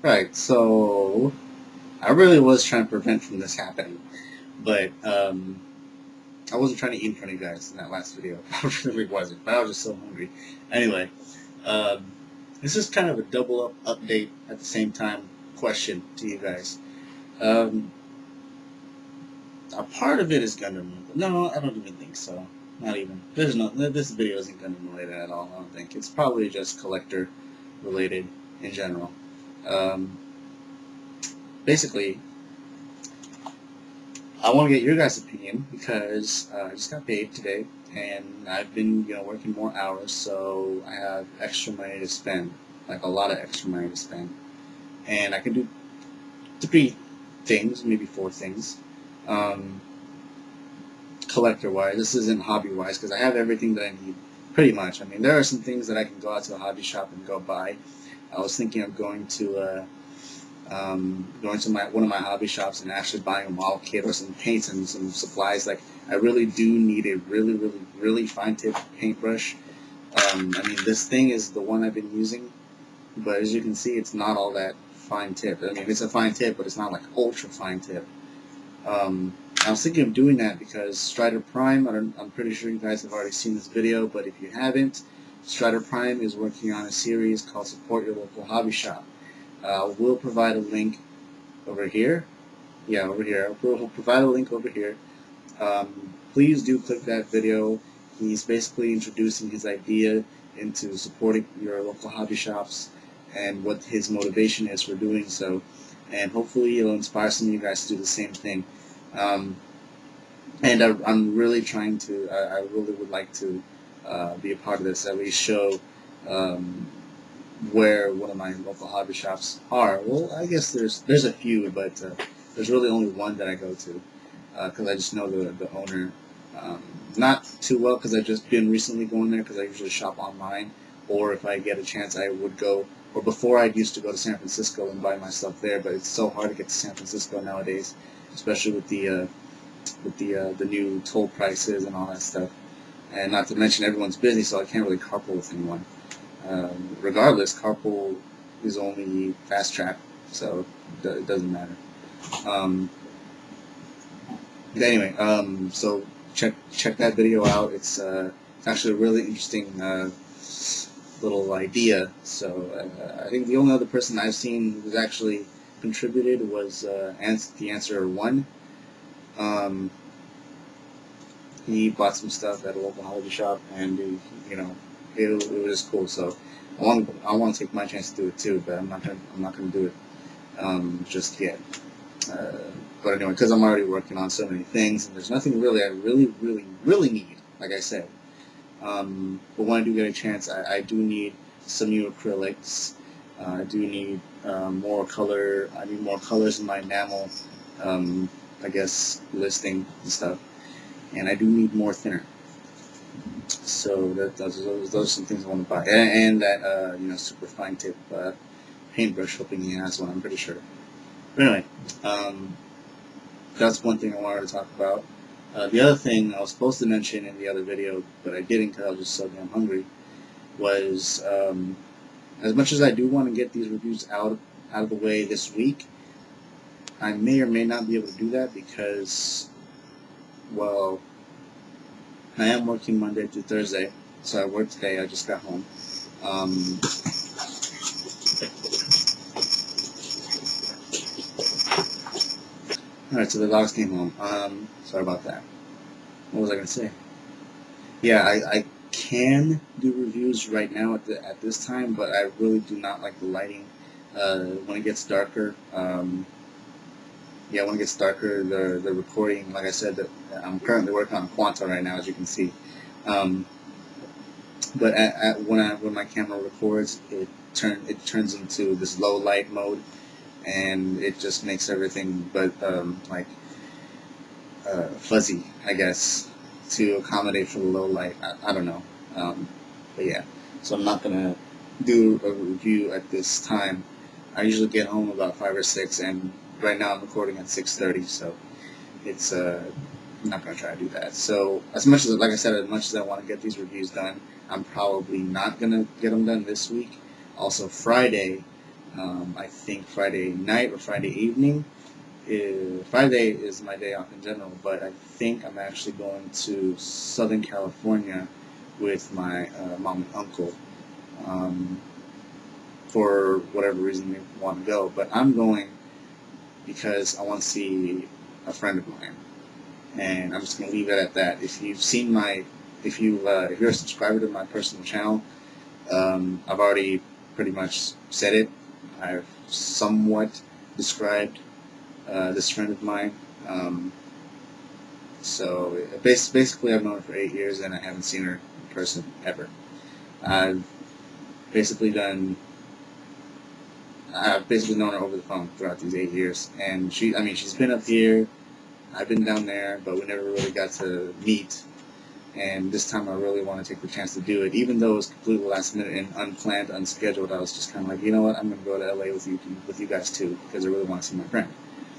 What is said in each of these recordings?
Right, so I really was trying to prevent from this happening, but I wasn't trying to eat in front of you guys in that last video. I really wasn't, but I was just so hungry. Anyway, um, this is kind of a double up update at the same time question to you guys. Um, a part of it is Gundam. No, I don't even think so. Not even. There's no. This video isn't Gundam related at all. I don't think it's probably just collector related in general. Um, Basically, I want to get your guys' opinion because I just got paid today, and I've been working more hours, so I have extra money to spend, like a lot of extra money to spend, and I can do 3 things, maybe 4 things. Um, Collector-wise, this isn't hobby-wise because I have everything that I need, pretty much. I mean, there are some things that I can go out to a hobby shop and go buy. I was thinking of going to one of my hobby shops and actually buying a model kit or some paints and some supplies. Like, I really do need a really fine tip paintbrush. I mean, this thing is the one I've been using, but as you can see, it's not all that fine tip. I mean, it's a fine tip, but it's not like ultra fine tip. I was thinking of doing that because Strider Prime, I'm pretty sure you guys have already seen this video, but if you haven't, Strider Prime is working on a series called Support Your Local Hobby Shop. We'll provide a link over here. Yeah, over here. We'll provide a link over here. Please do click that video. He's basically introducing his idea into supporting your local hobby shops and what his motivation is for doing so. And hopefully it'll inspire some of you guys to do the same thing. And I'm really trying to, I really would like to be a part of this, at least show where one of my local hobby shops are. Well, I guess there's a few, but there's really only one that I go to because I just know the owner not too well because I've just been recently going there because I usually shop online, or if I get a chance I would go, or before I used to go to San Francisco and buy my stuff there, but it's so hard to get to San Francisco nowadays, especially with the new toll prices and all that stuff, and not to mention everyone's busy, so I can't really carpool with anyone. Regardless, carpool is only fast track, so it doesn't matter. But anyway, so check that video out. It's actually a really interesting little idea. So I think the only other person I've seen who's actually contributed was the Answer 1. He bought some stuff at a local hobby shop, and it was cool. So I want to take my chance to do it too, but I'm not gonna do it just yet. But anyway, because I'm already working on so many things, and there's nothing really I really need, like I said. But when I do get a chance, I do need some new acrylics. I do need more color. I need more colors in my enamel. I guess listing and stuff. And I do need more thinner. So those are some things I want to buy. And that super fine tip paintbrush, hoping he has one. I'm pretty sure. But anyway, that's one thing I wanted to talk about. The other thing I was supposed to mention in the other video, but I didn't because I was just so damn hungry, was as much as I do want to get these reviews out of the way this week, I may or may not be able to do that because, well, I am working Monday through Thursday, so I worked today. I just got home. Alright, so the dogs came home. Sorry about that. What was I going to say? Yeah, I can do reviews right now at this time, but I really do not like the lighting. When it gets darker, when it gets darker, the recording, like I said, I'm currently working on Quanta right now, as you can see. But when my camera records, it turns into this low light mode, and it just makes everything but fuzzy, I guess, to accommodate for the low light. I don't know, but yeah. So I'm not gonna do a review at this time. I usually get home about 5 or 6, and right now I'm recording at 6:30, so it's I'm not gonna try to do that. So as much as, like I said, as much as I want to get these reviews done, I'm probably not gonna get them done this week. Also, Friday, I think Friday night or Friday evening. Friday is my day off in general, but I think I'm actually going to Southern California with my mom and uncle for whatever reason they want to go. But I'm going because I want to see a friend of mine, and I'm just going to leave it at that. If you've seen if you're a subscriber to my personal channel, I've already pretty much said it. I've somewhat described this friend of mine. So basically, I've known her for 8 years, and I haven't seen her in person ever. I've basically known her over the phone throughout these 8 years, and she's been up here, I've been down there, but we never really got to meet. And this time I really want to take the chance to do it, even though it was completely last minute and unplanned, unscheduled. I was just kind of like, you know what, I'm going to go to LA with you guys too, because I really want to see my friend.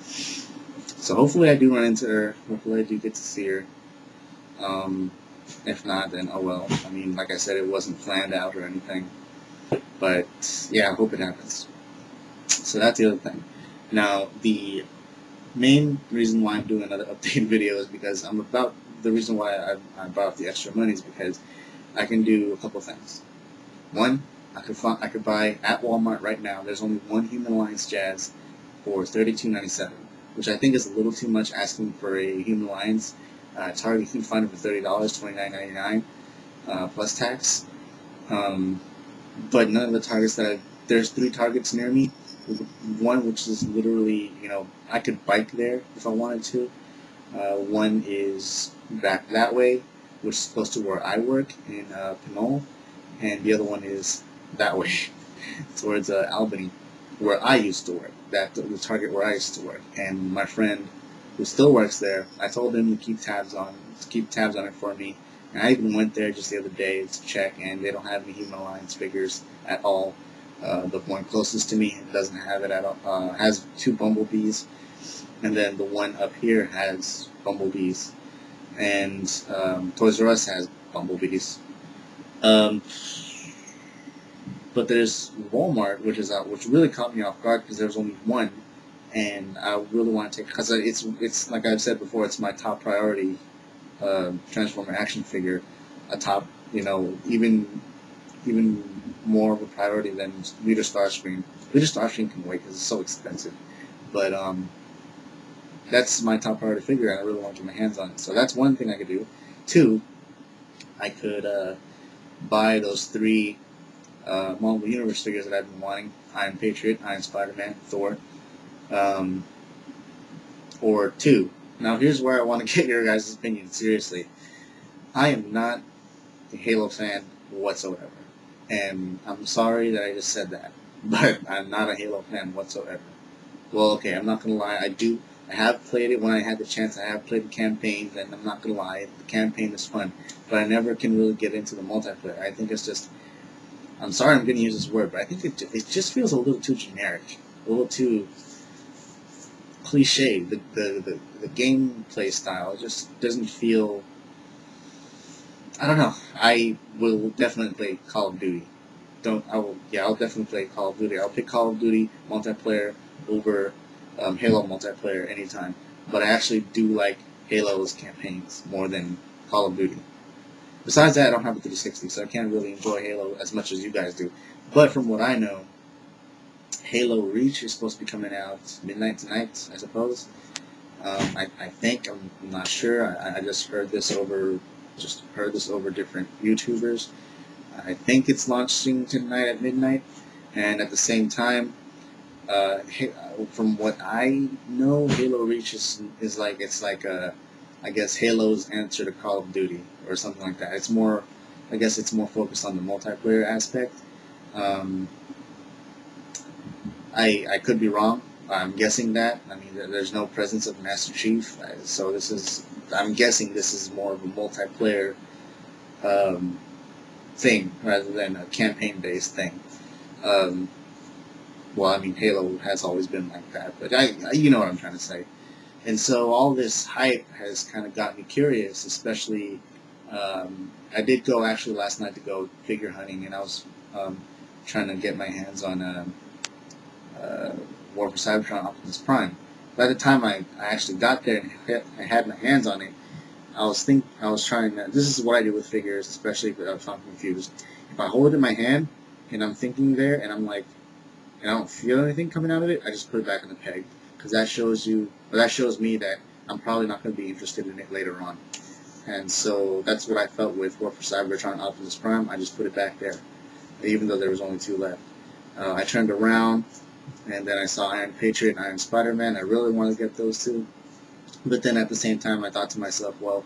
So hopefully I do run into her. Hopefully I do get to see her. If not, then oh well. I mean, like I said, it wasn't planned out or anything. But yeah, I hope it happens. So that's the other thing. Now, the main reason why I'm doing another update video is because the reason why I brought up the extra money is because I can do a couple things. One, I could buy at Walmart right now. There's only one Human Alliance Jazz for $32.97, which I think is a little too much asking for a Human Alliance. Target, you can find it for $30, $29.99 plus tax. But none of the Targets there's 3 Targets near me. One which is literally, I could bike there if I wanted to. One is back that way, which is close to where I work in Pinole, and the other one is that way, towards Albany, where I used to work. The Target where I used to work. And my friend, who still works there, I told him to keep tabs on it for me. And I even went there just the other day to check, and they don't have any Human Alliance figures at all. The one closest to me doesn't have it at all. Has 2 Bumblebees, and then the one up here has Bumblebees, and Toys R Us has Bumblebees. But there's Walmart, which really caught me off guard because there's only one, and I really want to take, because it's like I've said before, it's my top priority. Transformer action figure, even more of a priority than Leader Starscream. Leader Starscream can wait because it's so expensive, but that's my top priority figure, and I really want to get my hands on it. So that's one thing I could do. 2, I could buy those 3 Marvel Universe figures that I've been wanting: Iron Patriot, Iron Spider-Man, Thor, or 2. Now here's where I want to get your guys' opinion. Seriously, I am not a Halo fan whatsoever. And I'm sorry that I just said that, but I'm not a Halo fan whatsoever. Well, okay, I'm not going to lie, I have played it when I had the chance. I have played the campaigns, and I'm not going to lie, the campaign is fun, but I never can really get into the multiplayer. I think it's just, I'm sorry I'm going to use this word, but I think it just feels a little too generic, a little too cliche. The gameplay style just doesn't feel, I don't know. I will definitely play Call of Duty. I'll definitely play Call of Duty. I'll pick Call of Duty multiplayer over Halo multiplayer anytime. But I actually do like Halo's campaigns more than Call of Duty. Besides that, I don't have a 360, so I can't really enjoy Halo as much as you guys do. But from what I know, Halo Reach is supposed to be coming out midnight tonight, I suppose. I think, I'm not sure. I just heard this over different YouTubers. I think it's launching tonight at midnight, and at the same time, from what I know, Halo Reach is like, I guess Halo's answer to Call of Duty or something like that. It's more focused on the multiplayer aspect. I could be wrong. I'm guessing that. I mean, there's no presence of Master Chief, so I'm guessing this is more of a multiplayer thing rather than a campaign-based thing. Well, I mean, Halo has always been like that, but you know what I'm trying to say. And so all this hype has kind of got me curious, especially, I did go actually last night to go figure hunting, and I was trying to get my hands on War for Cybertron Optimus Prime. By the time I actually got there and I had my hands on it, I was trying to, this is what I do with figures, especially if I'm confused. If I hold it in my hand and I'm thinking there and I'm like, and I don't feel anything coming out of it, I just put it back on the peg, because that shows me that I'm probably not going to be interested in it later on. And so that's what I felt with War for Cybertron Optimus Prime. I just put it back there, even though there was only 2 left. I turned around, and then I saw Iron Patriot and Iron Spider-Man. I really wanted to get those 2. But then at the same time, I thought to myself, well,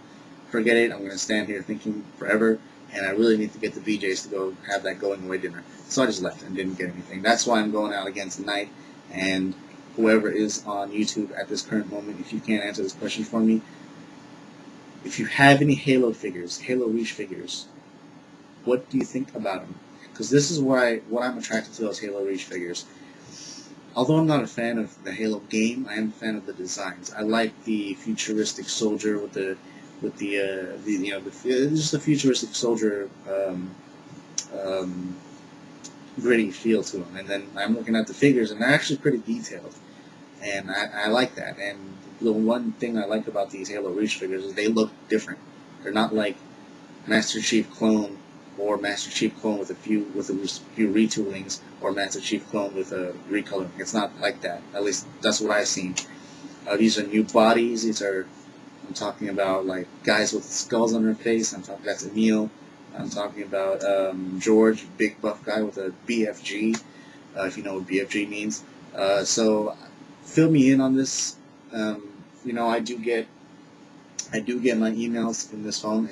forget it. I'm going to stand here thinking forever, and I really need to get the BJs to go have that going-away dinner. So I just left and didn't get anything. That's why I'm going out again tonight. And whoever is on YouTube at this current moment, if you can't answer this question for me, if you have any Halo figures, Halo Reach figures, what do you think about them? Because this is what I'm attracted to those Halo Reach figures. Although I'm not a fan of the Halo game, I am a fan of the designs. I like the futuristic soldier with just the futuristic soldier gritty feel to them. And then I'm looking at the figures, and they're actually pretty detailed, and I like that. And the one thing I like about these Halo Reach figures is they look different. They're not like Master Chief clone, or Master Chief clone with a few retoolings, or Master Chief clone with a recoloring. It's not like that. At least that's what I've seen. These are new bodies. I'm talking about like guys with skulls on their face. That's Emil. I'm talking about George, big buff guy with a BFG, if you know what BFG means. So fill me in on this. I do get my emails in this phone.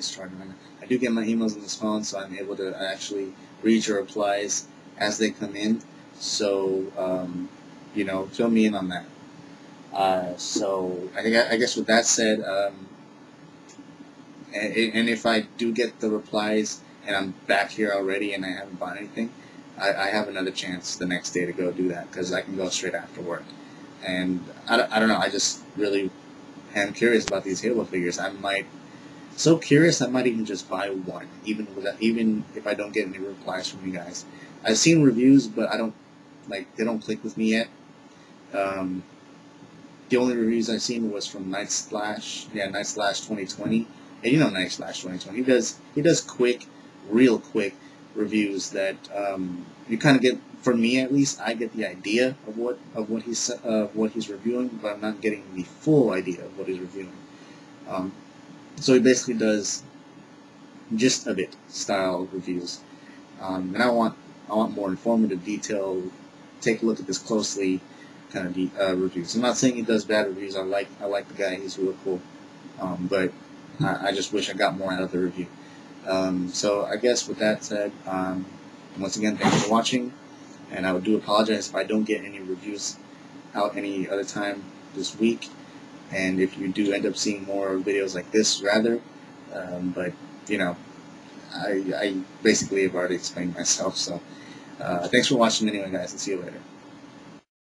I do get my emails in this phone, so I'm able to actually read your replies as they come in. So fill me in on that. So I guess with that said, and if I do get the replies and I'm back here already and I haven't bought anything, I have another chance the next day to go do that, because I can go straight after work. And I don't know, I just really am curious about these Halo figures. I might even just buy one, even if I don't get any replies from you guys. I've seen reviews, but they don't click with me yet. The only reviews I've seen was from Night Slash 2020. And you know Night Slash 2020. He does quick, real quick reviews that you kind of get. For me, at least, I get the idea of what he's reviewing, but I'm not getting the full idea of what he's reviewing. So he basically does just a bit style reviews, and I want more informative, detailed, take a look at this closely kind of reviews. I'm not saying he does bad reviews. I like the guy. He's really cool, but I just wish I got more out of the review. So I guess with that said, once again, thanks for watching. And I do apologize if I don't get any reviews out any other time this week. And if you do end up seeing more videos like this, rather. But, I basically have already explained myself. So thanks for watching anyway, guys, and see you later.